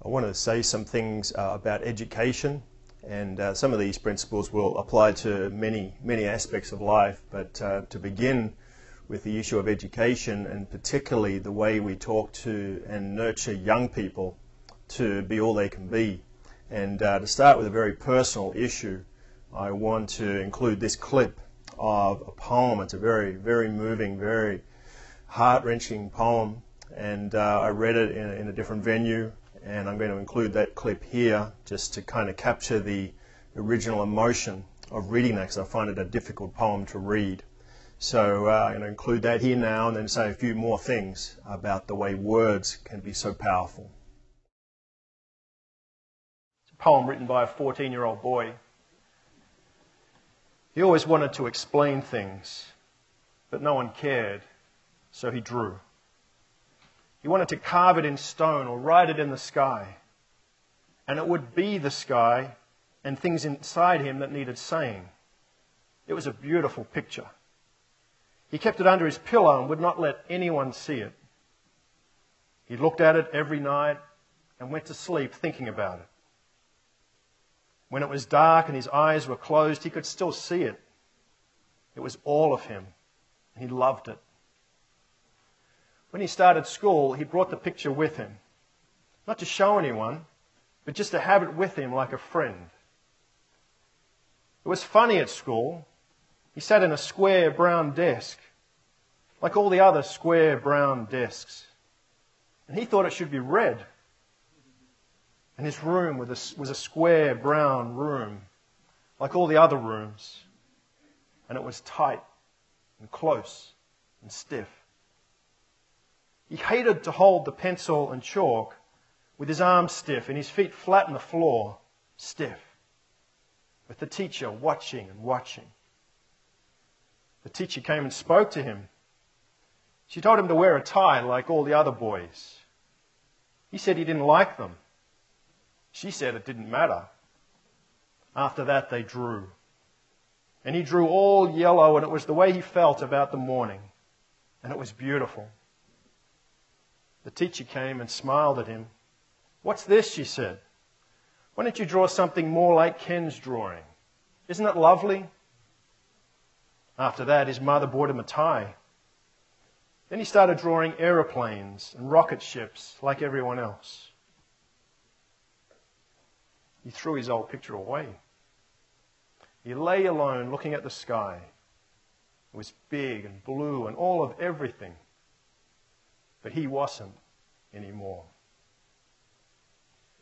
I want to say some things about education, and some of these principles will apply to many aspects of life, but to begin with the issue of education, and particularly the way we talk to and nurture young people to be all they can be. And to start with a very personal issue, I want to include this clip of a poem. It's a very moving, very heart-wrenching poem, and I read it in a different venue, and I'm going to include that clip here just to kind of capture the original emotion of reading that, because I find it a difficult poem to read. So I'm going to include that here now and then say a few more things about the way words can be so powerful. It's a poem written by a 14-year-old boy. He always wanted to explain things, but no one cared, so he drew. He wanted to carve it in stone or write it in the sky, and it would be the sky and things inside him that needed saying. It was a beautiful picture. He kept it under his pillow and would not let anyone see it. He looked at it every night and went to sleep thinking about it. When it was dark and his eyes were closed, he could still see it. It was all of him, and he loved it. When he started school, he brought the picture with him, not to show anyone, but just to have it with him like a friend. It was funny at school. He sat in a square brown desk, like all the other square brown desks, and he thought it should be red. And his room was a square brown room, like all the other rooms, and it was tight and close and stiff. He hated to hold the pencil and chalk with his arms stiff and his feet flat on the floor, stiff, with the teacher watching and watching. The teacher came and spoke to him. She told him to wear a tie like all the other boys. He said he didn't like them. She said it didn't matter. After that, they drew. And he drew all yellow, and it was the way he felt about the morning. And it was beautiful. The teacher came and smiled at him. "What's this?" she said. "Why don't you draw something more like Ken's drawing? Isn't it lovely?" After that, his mother bought him a tie. Then he started drawing aeroplanes and rocket ships like everyone else. He threw his old picture away. He lay alone looking at the sky. It was big and blue and all of everything. But he wasn't anymore.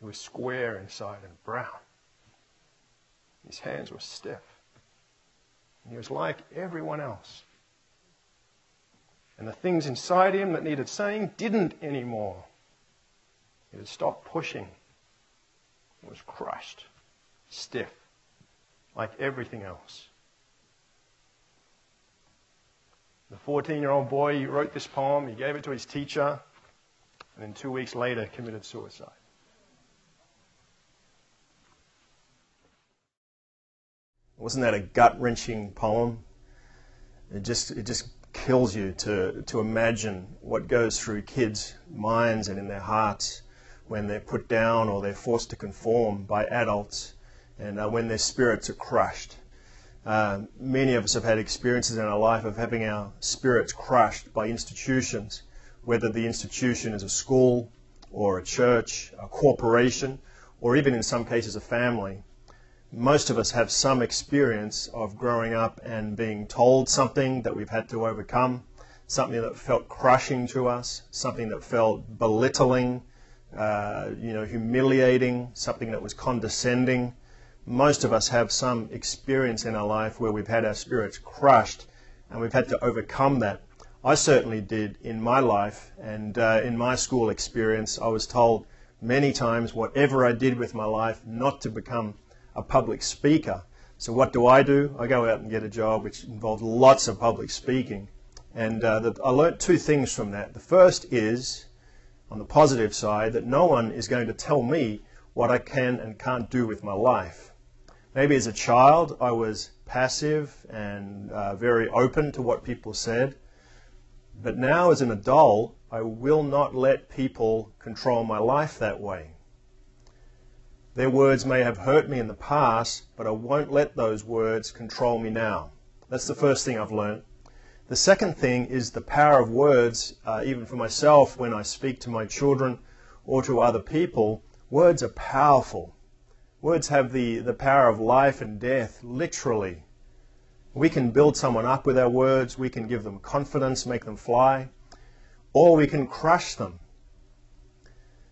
He was square inside and brown. His hands were stiff. And he was like everyone else. And the things inside him that needed saying didn't anymore. It had stopped pushing. It was crushed, stiff, like everything else. The 14-year-old boy, he wrote this poem, he gave it to his teacher, and then 2 weeks later committed suicide. Wasn't that a gut-wrenching poem? It just kills you to imagine what goes through kids' minds and in their hearts when they're put down or they're forced to conform by adults, and when their spirits are crushed. Many of us have had experiences in our life of having our spirits crushed by institutions, whether the institution is a school or a church, a corporation, or even in some cases a family. Most of us have some experience of growing up and being told something that we've had to overcome, something that felt crushing to us, something that felt belittling, humiliating, something that was condescending. Most of us have some experience in our life where we've had our spirits crushed and we've had to overcome that. I certainly did in my life, and in my school experience I was told many times, whatever I did with my life, not to become a public speaker. So what do? I go out and get a job which involved lots of public speaking, and I learnt two things from that. The first is, on the positive side, that no one is going to tell me what I can and can't do with my life. Maybe as a child I was passive and very open to what people said, but now as an adult I will not let people control my life that way. Their words may have hurt me in the past, but I won't let those words control me now. That's the first thing I've learned. The second thing is the power of words, even for myself when I speak to my children or to other people. Words are powerful. Words have the power of life and death, literally. We can build someone up with our words, we can give them confidence, make them fly, or we can crush them.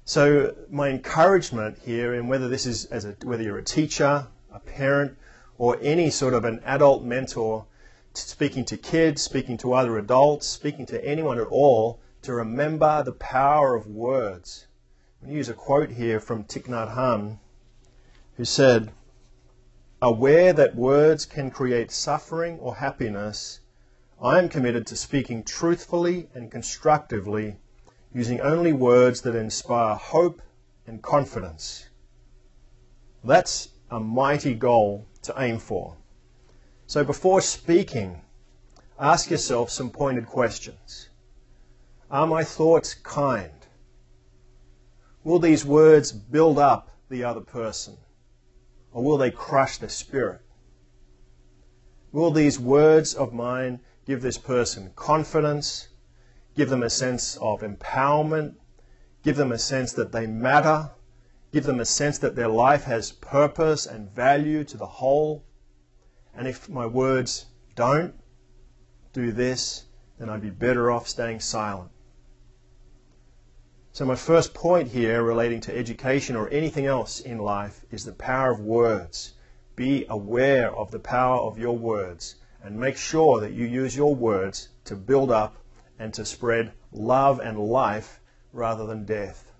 So my encouragement here, and whether this is whether you're a teacher, a parent, or any sort of an adult mentor, speaking to kids, speaking to other adults, speaking to anyone at all, to remember the power of words. I'm going to use a quote here from Thich Nhat Hanh, who said, "Aware that words can create suffering or happiness, I am committed to speaking truthfully and constructively, using only words that inspire hope and confidence." That's a mighty goal to aim for. So before speaking, ask yourself some pointed questions. Are my thoughts kind? Will these words build up the other person? Or will they crush their spirit? Will these words of mine give this person confidence, give them a sense of empowerment, give them a sense that they matter, give them a sense that their life has purpose and value to the whole? And if my words don't do this, then I'd be better off staying silent. So my first point here relating to education or anything else in life is the power of words. Be aware of the power of your words and make sure that you use your words to build up and to spread love and life rather than death.